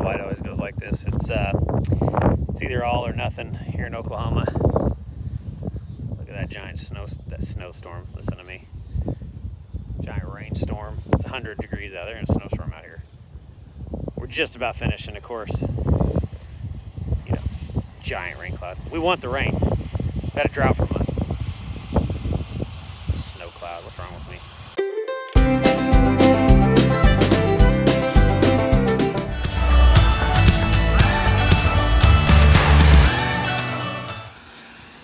know why it always goes like this. It's either all or nothing here in Oklahoma. Look at that giant snowstorm. Listen to me. Giant rainstorm. It's 100 degrees out there and a snowstorm out here. We're just about finishing, of course. You know, giant rain cloud. We want the rain. We've had a drought for a month. Snow cloud. What's wrong with me?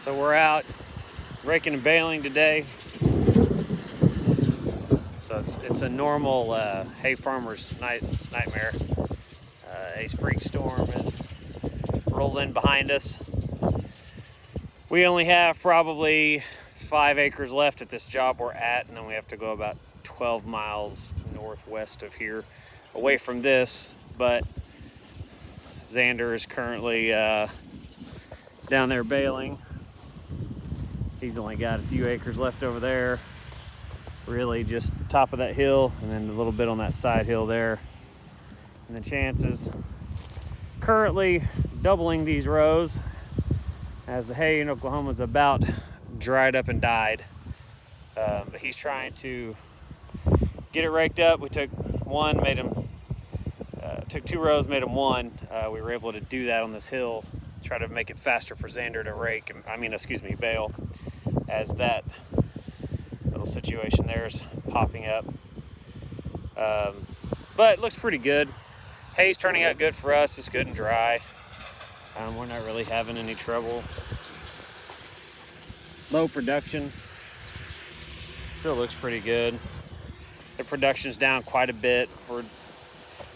So we're out raking and baling today. So it's a normal hay farmer's nightmare. A freak storm has rolled in behind us. We only have probably 5 acres left at this job we're at, and then we have to go about 12 miles northwest of here away from this. But Xander is currently down there baling. He's only got a few acres left over there. Really just top of that hill and then a little bit on that side hill there. And the chances currently doubling these rows as the hay in Oklahoma is about dried up and died. But he's trying to get it raked up. We took took 2 rows, made them 1. We were able to do that on this hill, try to make it faster for Xander to bale, as that little situation there is popping up. But it looks pretty good. Hay's turning out good for us. It's good and dry. We're not really having any trouble. Low production. Still looks pretty good. The production's down quite a bit. We're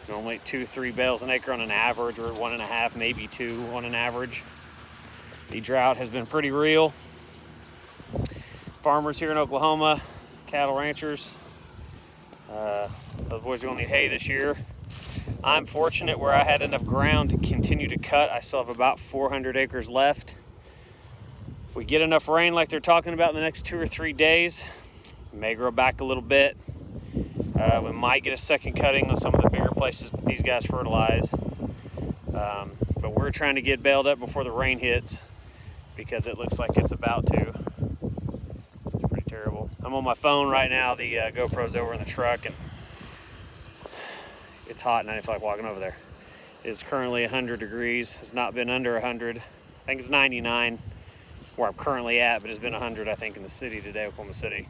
normally 2-3 bales an acre on an average. We're at 1.5, maybe 2 on an average. The drought has been pretty real. Farmers here in Oklahoma, cattle ranchers, those boys are gonna need hay this year. I'm fortunate where I had enough ground to continue to cut. I still have about 400 acres left. If we get enough rain like they're talking about in the next 2 or 3 days, we may grow back a little bit. We might get a second cutting on some of the bigger places that these guys fertilize. But we're trying to get baled up before the rain hits because it looks like it's about to. It's pretty terrible. I'm on my phone right now. The GoPro's over in the truck and it's hot and I didn't feel like walking over there. It's currently 100 degrees. It's not been under 100. I think it's 99 where I'm currently at, but it's been 100, I think, in the city today, Oklahoma City.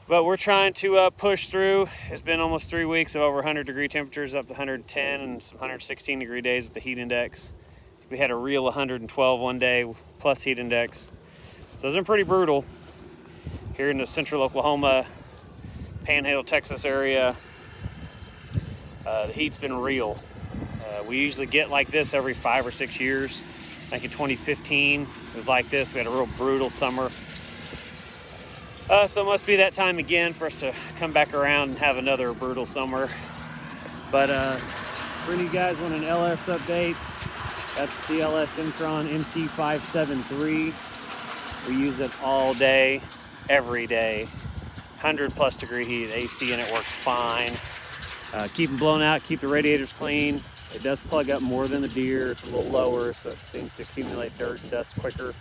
But we're trying to push through. It's been almost 3 weeks of over 100 degree temperatures, up to 110 and some 116 degree days with the heat index. We had a real 112 one day plus heat index. So it's been pretty brutal here in the central Oklahoma, Panhandle, Texas area. The heat's been real. We usually get like this every 5 or 6 years. I think in 2015 it was like this. We had a real brutal summer. So it must be that time again for us to come back around and have another brutal summer. But for any guys want an LS update, that's the LS Intron MT573. We use it all day, every day. 100 plus degree heat, AC in it works fine. Keep them blown out, keep the radiators clean. It does plug up more than the Deere. It's a little lower, so it seems to accumulate dirt and dust quicker.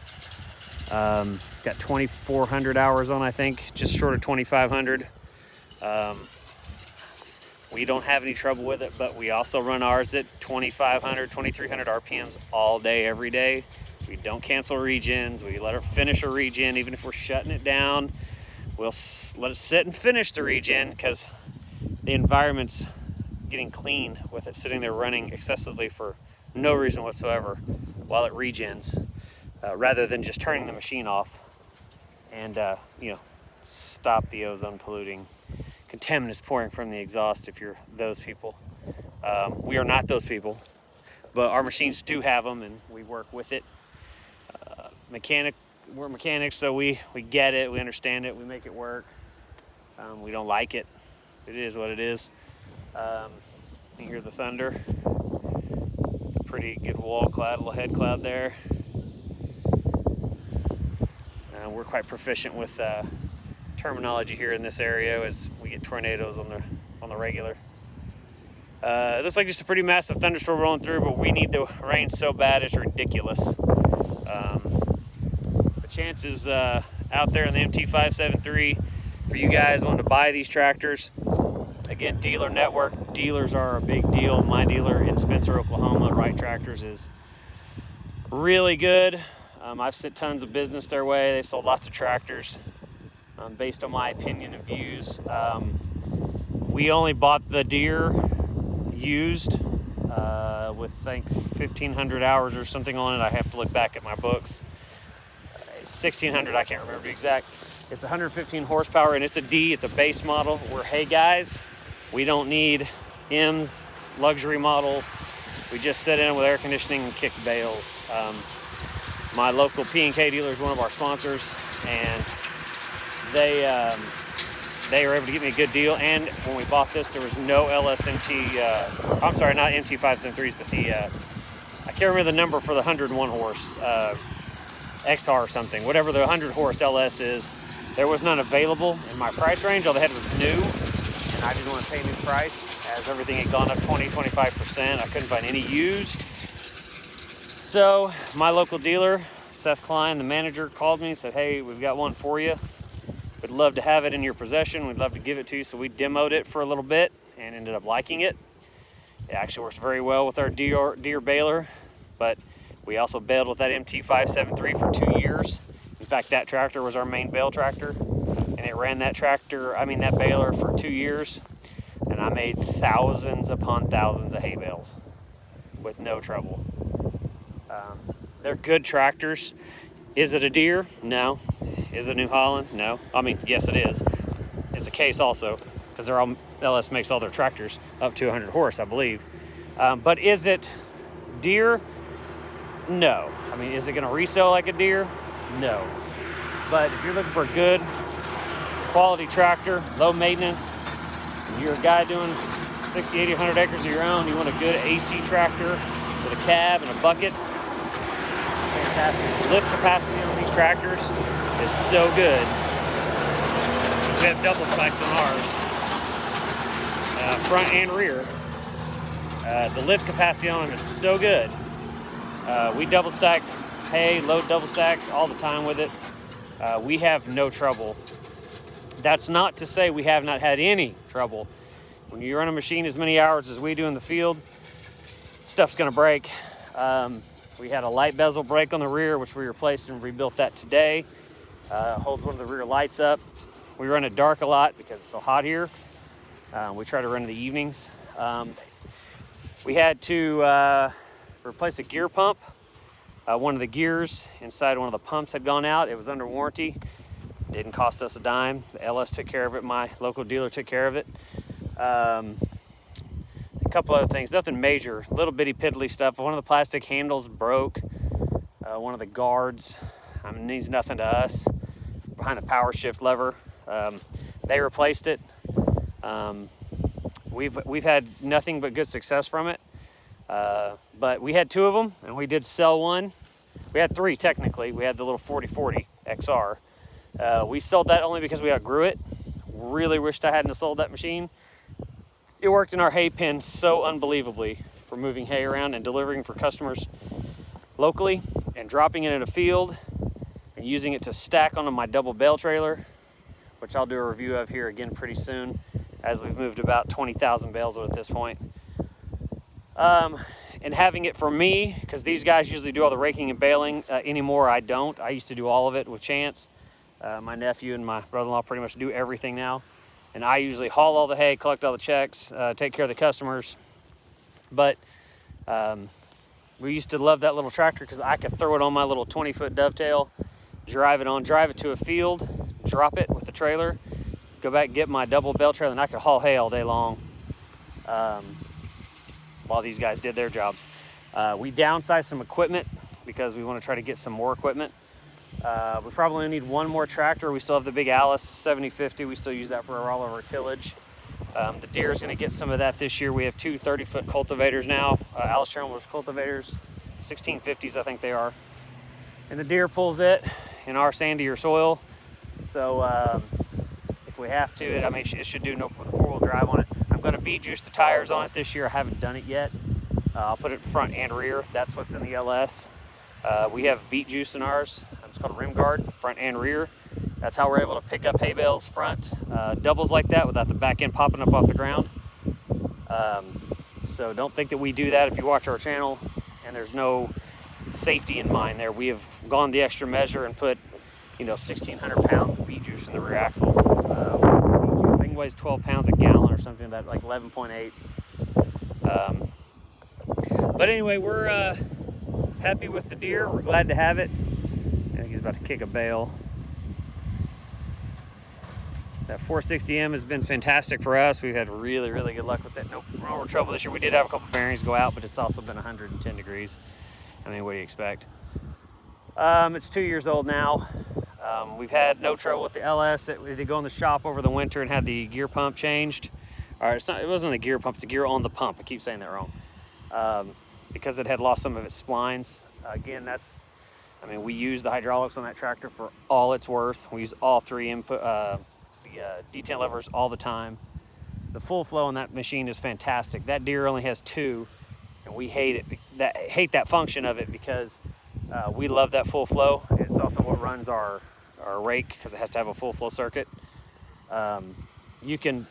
It's got 2,400 hours on, I think, just short of 2,500. We don't have any trouble with it, but we also run ours at 2,500, 2,300 RPMs all day, every day. We don't cancel regens. We let it finish a regen, even if we're shutting it down. We'll let it sit and finish the regen because the environment's getting clean with it sitting there running excessively for no reason whatsoever while it regens. Rather than just turning the machine off and stop the ozone polluting contaminants pouring from the exhaust if you're those people. We are not those people, but our machines do have them and we work with it. We're mechanics, so we get it, we understand it, we make it work. We don't like it. It is what it is. You hear the thunder. It's a pretty good wall cloud, a little head cloud there. We're quite proficient with terminology here in this area as we get tornadoes on the regular. It looks like just a pretty massive thunderstorm rolling through, but we need the rain so bad it's ridiculous. The chances out there in the MT573 for you guys wanting to buy these tractors, again, dealer network. Dealers are a big deal. My dealer in Spencer, Oklahoma, Wright Tractors, is really good. I've sent tons of business their way. They've sold lots of tractors based on my opinion and views. We only bought the Deere used with, I think, 1,500 hours or something on it. I have to look back at my books. 1,600, I can't remember the exact. It's 115 horsepower, and it's a D. It's a base model. We're hay guys. We don't need M's, luxury model. We just sit in with air conditioning and kick bales. My local P&K dealer is one of our sponsors, and they were able to get me a good deal. And when we bought this, there was no LSMT, I'm sorry, not MT573s, but the, I can't remember the number for the 101 horse, XR or something, whatever the 100 horse LS is. There was none available in my price range. All they had was new, and I didn't want to pay new price as everything had gone up 20-25%. I couldn't find any used. So my local dealer, Seth Klein, the manager, called me and said, hey, we've got one for you. We'd love to have it in your possession. We'd love to give it to you. So we demoed it for a little bit and ended up liking it. It actually works very well with our Deere baler, but we also baled with that MT573 for 2 years. In fact, that tractor was our main bale tractor, and it ran that baler for 2 years, and I made thousands upon thousands of hay bales with no trouble. They're good tractors. Is it a Deere? No. Is it a New Holland? No. I mean, yes, it is. It's a Case also, because LS makes all their tractors up to 100 horse, I believe. But is it Deere? No. I mean, is it going to resell like a Deere? No. But if you're looking for a good quality tractor, low maintenance, and you're a guy doing 60, 80, 100 acres of your own, you want a good AC tractor with a cab and a bucket, fantastic. Lift capacity on these tractors is so good. We have double spikes on ours, front and rear. The lift capacity on them is so good. We double stack hay, load double stacks all the time with it. We have no trouble. That's not to say we have not had any trouble. When you run a machine as many hours as we do in the field, stuff's gonna break. We had a light bezel break on the rear, which we replaced and rebuilt that today. Holds one of the rear lights up. We run it dark a lot because it's so hot here. We try to run in the evenings. We had to replace a gear pump. One of the gears inside one of the pumps had gone out. It was under warranty. Didn't cost us a dime. The LS took care of it. My local dealer took care of it. A couple other things, nothing major, little bitty piddly stuff. One of the plastic handles broke. One of the guards, means nothing to us, behind the power shift lever. They replaced it. We've had nothing but good success from it. But we had 2 of them, and we did sell one. We had 3 technically. We had the little 4040 XR. We sold that only because we outgrew it. Really wished I hadn't have sold that machine. It worked in our hay pen so unbelievably for moving hay around and delivering for customers locally, and dropping it in a field and using it to stack onto my double bale trailer, which I'll do a review of here again pretty soon, as we've moved about 20,000 bales at this point. And having it for me, because these guys usually do all the raking and baling. Anymore, I don't. I used to do all of it with Chance. My nephew and my brother-in-law pretty much do everything now. And I usually haul all the hay, collect all the checks, take care of the customers. But we used to love that little tractor because I could throw it on my little 20-foot dovetail, drive it to a field, drop it with the trailer, go back and get my double bale trailer, and I could haul hay all day long while these guys did their jobs. We downsized some equipment because we want to try to get some more equipment. We probably only need one more tractor. We still have the big Alice 7050. We still use that for all of our tillage. The Deere's going to get some of that this year. We have 2 30-foot cultivators now. Alice Chalmers cultivators, 1650s I think they are. And the Deere pulls it in our sandier soil. So if we have to, it should do no 4-wheel drive on it. I'm gonna bead juice the tires on it this year. I haven't done it yet. I'll put it front and rear. That's what's in the LS. We have beet juice in ours. It's called a rim guard, front and rear. That's how we're able to pick up hay bales front, doubles like that without the back end popping up off the ground. So don't think that we do that if you watch our channel, and there's no safety in mind there. We have gone the extra measure and put, 1,600 pounds of beet juice in the rear axle. I think it weighs 12 pounds a gallon or something, that like 11.8. But anyway, we're happy with the deer. We're glad to have it. I think he's about to kick a bale. That 460M has been fantastic for us. We've had really, really good luck with it. No more trouble this year. We did have a couple bearings go out, but it's also been 110 degrees. I mean, what do you expect? It's 2 years old now. We've had no trouble with the LS. We did go in the shop over the winter and had the gear pump changed. All right, it wasn't a gear pump, it's a gear on the pump. I keep saying that wrong. Because it had lost some of its splines. Again, we use the hydraulics on that tractor for all it's worth. We use all three input, detent levers all the time. The full flow on that machine is fantastic. That deer only has two, and we hate it. Hate that function of it because we love that full flow. It's also what runs our rake because it has to have a full flow circuit. You can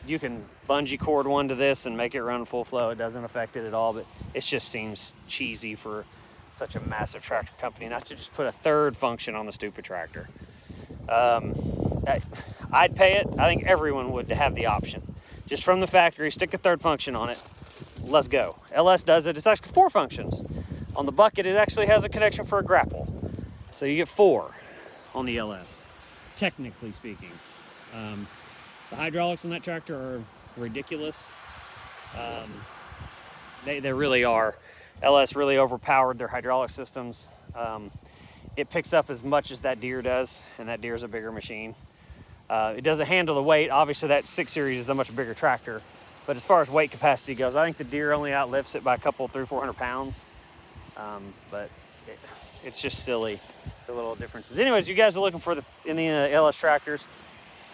bungee cord one to this and make it run full flow. It doesn't affect it at all, but it just seems cheesy for such a massive tractor company not to just put a third function on the stupid tractor. I'd pay it. I think everyone would to have the option. Just from the factory, stick a third function on it. Let's go. LS does it. It's actually 4 functions. On the bucket, it actually has a connection for a grapple. So you get 4 on the LS, technically speaking. The hydraulics on that tractor are ridiculous. They really are. LS really overpowered their hydraulic systems. It picks up as much as that deer does, and that deer is a bigger machine. It doesn't handle the weight. Obviously, that 6 Series is a much bigger tractor. But as far as weight capacity goes, I think the deer only outlifts it by a couple, 300-400 pounds. But it's just silly, the little differences. Anyways, you guys are looking for in the LS tractors.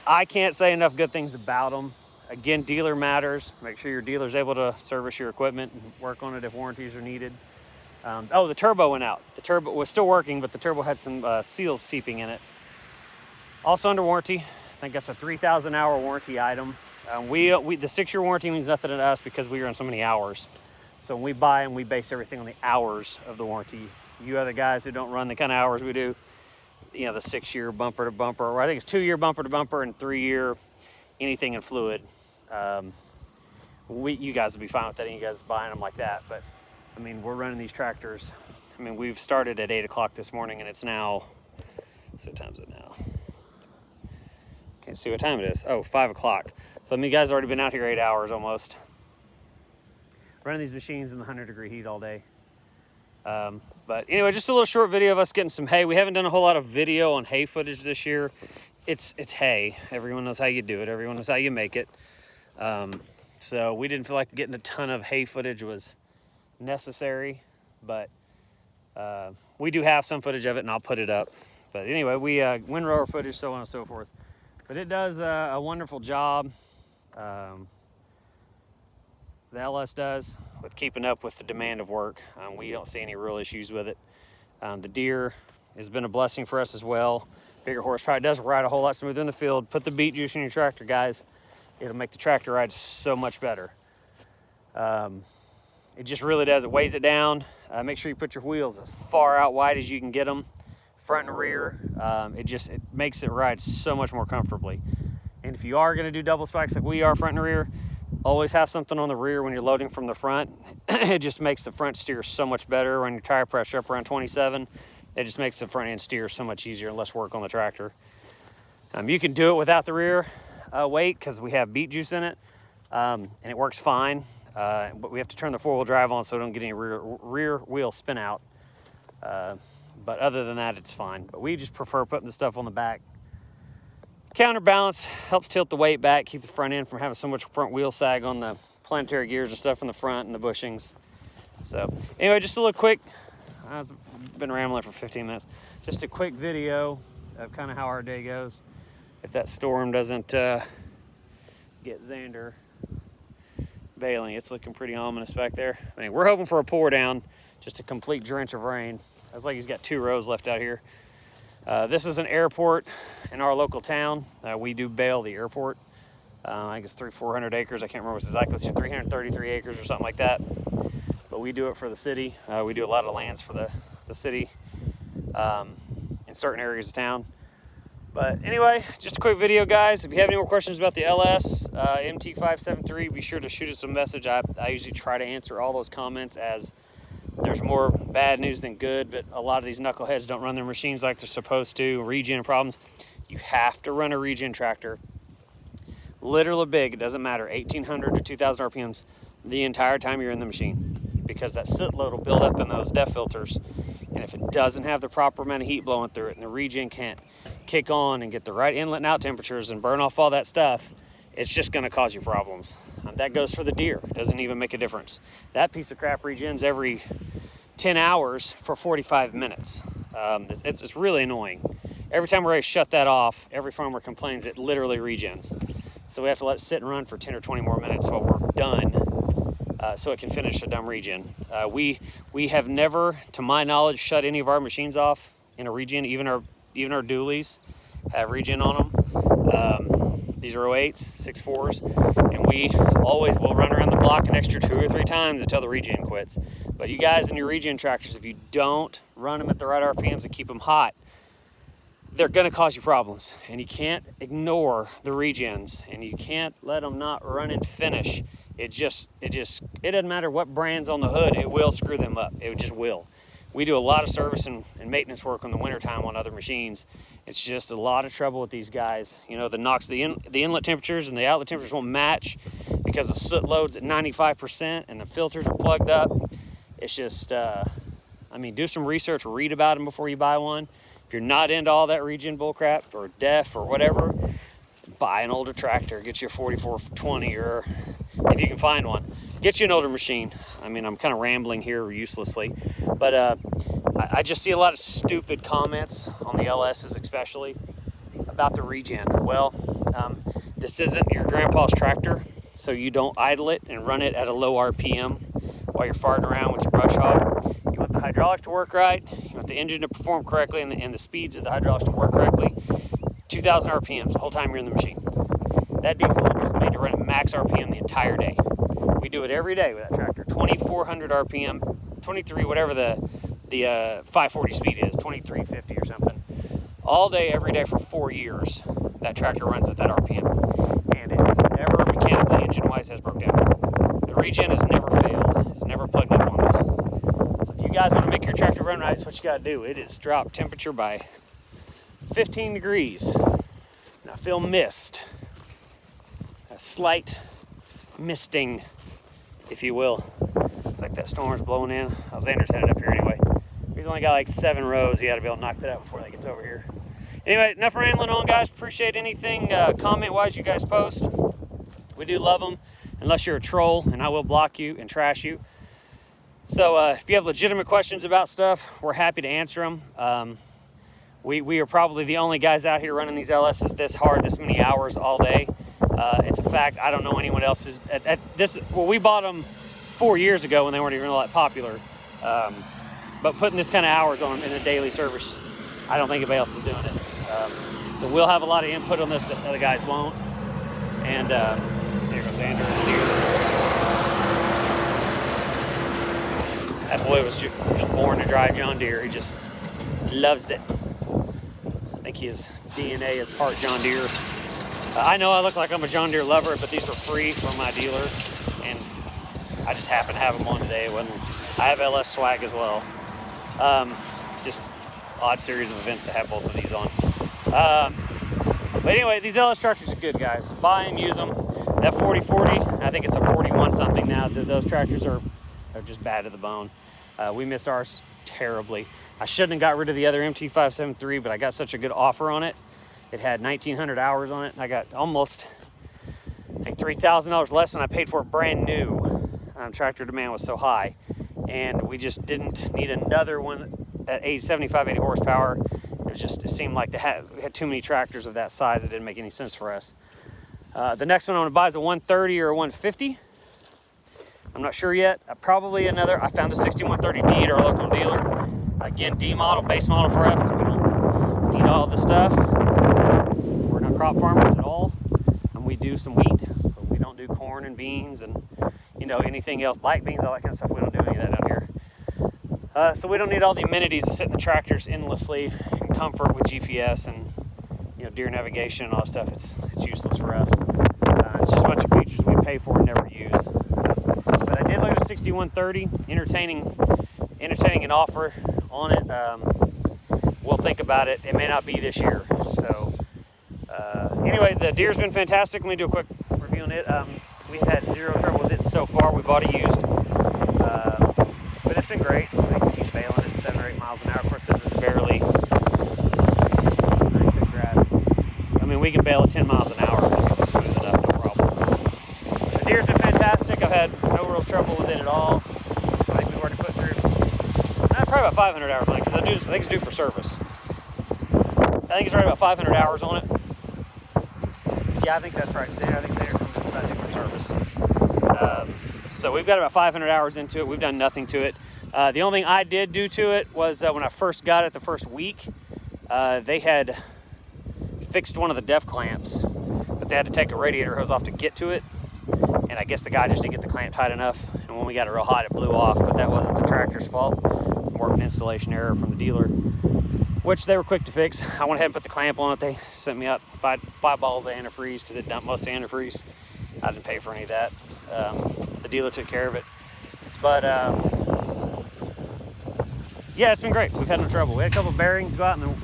I can't say enough good things about them. Again, dealer matters. Make sure your dealer's able to service your equipment and work on it if warranties are needed. The turbo went out. The turbo was still working, but the turbo had some seals seeping in it. Also under warranty. I think that's a 3,000 hour warranty item. The 6 year warranty means nothing to us because we run so many hours. So when we buy them, we base everything on the hours of the warranty. You other guys who don't run the kind of hours we do, the 6 year bumper to bumper, or I think it's 2 year bumper to bumper and 3 year anything in fluid. You guys will be fine with that, and you guys buying them like that. But we're running these tractors. We've started at 8 o'clock this morning, and it's now, so what time is it now? Can't see what time it is. Oh, 5 o'clock. So you guys have already been out here 8 hours almost. Running these machines in the 100-degree heat all day. But anyway, just a little short video of us getting some hay. We haven't done a whole lot of video on hay footage this year. It's hay. Everyone knows how you do it. Everyone knows how you make it. So we didn't feel like getting a ton of hay footage was necessary, but we do have some footage of it, and I'll put it up. But anyway, we windrower footage, so on and so forth. But it does a wonderful job. The LS does with keeping up with the demand of work. We don't see any real issues with it. The deer has been a blessing for us as well. Bigger horsepower. It does ride a whole lot smoother in the field. Put the beet juice in your tractor, guys. It'll make the tractor ride so much better. It just really does. It weighs it down. Make sure you put your wheels as far out wide as you can get them, front and rear. It makes it ride so much more comfortably. And if you are going to do double spikes like we are, front and rear, always have something on the rear when you're loading from the front. It just makes the front steer so much better. When your tire pressure up around 27, it just makes the front end steer so much easier and less work on the tractor. You can do it without the rear weight because we have beet juice in it, and it works fine. But we have to turn the 4-wheel drive on so we don't get any rear wheel spin out. But other than that, it's fine. But we just prefer putting the stuff on the back. Counterbalance helps tilt the weight back, keep the front end from having so much front wheel sag on the planetary gears and stuff in the front and the bushings. So anyway, just a little quick, I've been rambling for 15 minutes. Just a quick video of kind of how our day goes. If that storm doesn't get Xander. baling. It's looking pretty ominous back there. I mean, we're hoping for a pour down, just a complete drench of rain. Looks like he's got 2 rows left out here. This is an airport in our local town. We do bale the airport. I think it's 300-400 acres. I can't remember what's exactly. It's 333 acres or something like that. But we do it for the city. We do a lot of lands for the city in certain areas of town. But anyway, just a quick video, guys. If you have any more questions about the LS MT573, be sure to shoot us a message. I usually try to answer all those comments, as there's more bad news than good, but a lot of these knuckleheads don't run their machines like they're supposed to. Regen problems. You have to run a regen tractor, little or big, it doesn't matter, 1800 to 2000 RPMs the entire time you're in the machine, because that soot load will build up in those DEF filters. And if it doesn't have the proper amount of heat blowing through it, and the regen can't kick on and get the right inlet and out temperatures and burn off all that stuff, it's just going to cause you problems. That goes for the deer. It doesn't even make a difference. That piece of crap regens every 10 hours for 45 minutes. It's really annoying. Every time we're ready to shut that off, every farmer complains it literally regens. So we have to let it sit and run for 10 or 20 more minutes while we're done, so it can finish a dumb regen. We have never, to my knowledge, shut any of our machines off in a regen. Even our dualies have regen on them. These are 08s, 6.4s, and we always will run around the block an extra 2 or 3 times until the regen quits. But you guys in your regen tractors, if you don't run them at the right RPMs and keep them hot, they're going to cause you problems. And you can't ignore the regens, and you can't let them not run and finish. It doesn't matter what brand's on the hood, it will screw them up. It just will. We do a lot of service and maintenance work in the wintertime on other machines. It's just a lot of trouble with these guys. You know, the inlet temperatures and the outlet temperatures won't match because the soot load's at 95% and the filters are plugged up. It's just, I mean, do some research, read about them before you buy one. If you're not into all that regen bullcrap or DEF or whatever, buy an older tractor. Get you a 4420, or if you can find one, get you an older machine. I mean, I'm kind of rambling here uselessly, but I just see a lot of stupid comments on the LSs, especially about the regen. Well, this isn't your grandpa's tractor, so you don't idle it and run it at a low RPM while you're farting around with your brush hog. You want the hydraulics to work right, you want the engine to perform correctly, and the speeds of the hydraulics to work correctly. 2000 RPMs the whole time you're in the machine. That diesel is made to run at max RPM the entire day. We do it every day with that tractor. 2400 RPM, 23, whatever the 540 speed is, 2350 or something. All day, every day for 4 years, that tractor runs at that RPM. And it never mechanically, engine-wise, has broke down. The regen has never failed. It's never plugged up on us. So if you guys want to make your tractor run right, that's what you got to do. It is drop temperature by 15 degrees. And I feel mist. A slight misting, if you will. It's like that storm's blowing in. Xander's headed up here anyway. He's only got like 7 rows. He got to be able to knock that out before that gets over here. Anyway, enough rambling on, guys. Appreciate anything comment-wise you guys post. We do love them, unless you're a troll, and I will block you and trash you. So if you have legitimate questions about stuff, we're happy to answer them. We are probably the only guys out here running these LSs this hard, this many hours all day. It's a fact. I don't know anyone else is at this. Well, we bought them 4 years ago when they weren't even all that popular. But putting this kind of hours on them in a daily service, I don't think anybody else is doing it. So we'll have a lot of input on this that other guys won't. And there goes Xander in here. That boy was just born to drive John Deere. He just loves it. I think his DNA is part John Deere. I know I look like I'm a John Deere lover, but these were free from my dealer, and I just happened to have them on today. I have LS swag as well. Just odd series of events to have both of these on. But anyway, these LS tractors are good, guys. Buy them, use them. That 4040, I think it's a 41 something now. Those tractors are just bad to the bone. We miss ours terribly. I shouldn't have got rid of the other MT573, but I got such a good offer on it. It had 1,900 hours on it, and I got almost like $3,000 less than I paid for it brand new. Tractor demand was so high, and we just didn't need another one at 75, 80 horsepower. It seemed like we had too many tractors of that size. It didn't make any sense for us. The next one I'm gonna buy is a 130 or a 150. I'm not sure yet. Probably another. I found a 6130D at our local dealer. Again, D model, base model for us. We don't need all the stuff. We're not crop farmers at all, and we do some wheat, but we don't do corn and beans and anything else, black beans, all that kind of stuff. We don't do any of that down here. So we don't need all the amenities that sit in the tractors endlessly and comfort with GPS and deer navigation and all that stuff. It's useless for us. It's just a bunch of features we pay for and never use. But I did look at a 6130, entertaining an offer on it. We'll think about it. It may not be this year. So anyway, the deer's been fantastic. Let me do a quick review on it. We had zero trouble with it so far. We bought it used, but it's been great. We can keep bailing at 7 or 8 miles an hour. Of course, this is barely. I mean, we can bail at 10 miles an hour. It's smooth enough, no problem. The deer's been fantastic. I've had no real trouble with it at all. I think we've already put through probably about 500 hours on it, because I think it's due for service. I think it's right about 500 hours on it. Yeah, I think that's right. I think they're about due for service. So we've got about 500 hours into it. We've done nothing to it. The only thing I did do to it was when I first got it the first week, they had fixed one of the def clamps, but they had to take a radiator hose off to get to it. And I guess the guy just didn't get the clamp tight enough. And when we got it real hot, it blew off, but that wasn't the tractor's fault. It's more of an installation error from the dealer, which they were quick to fix. I went ahead and put the clamp on it. They sent me out five bottles of antifreeze because it dumped most of the antifreeze. I didn't pay for any of that. The dealer took care of it. But yeah, it's been great. We've had no trouble. We had a couple of bearings go out in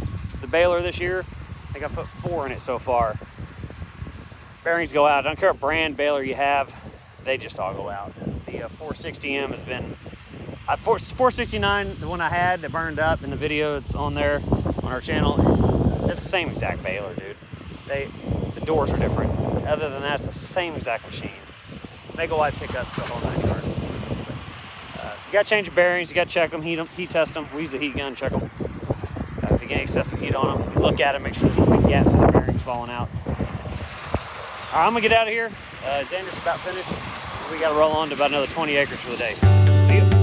the baler this year. I think I put 4 in it so far. Bearings go out. I don't care what brand baler you have, they just all go out. The 460M has been 469, the one I had that burned up in the video. It's on there on our channel. They're the same exact baler, dude. The doors are different. Other than that, it's the same exact machine. Mega wide pickups, the whole 9 yards. You gotta change your bearings. You gotta check them, heat test them. We use the heat gun, check them. If you get excessive heat on them, look at them, make sure there's a gap in the bearings falling out. All right, I'm gonna get out of here. Xander's about finished. We gotta roll on to about another 20 acres for the day. See ya.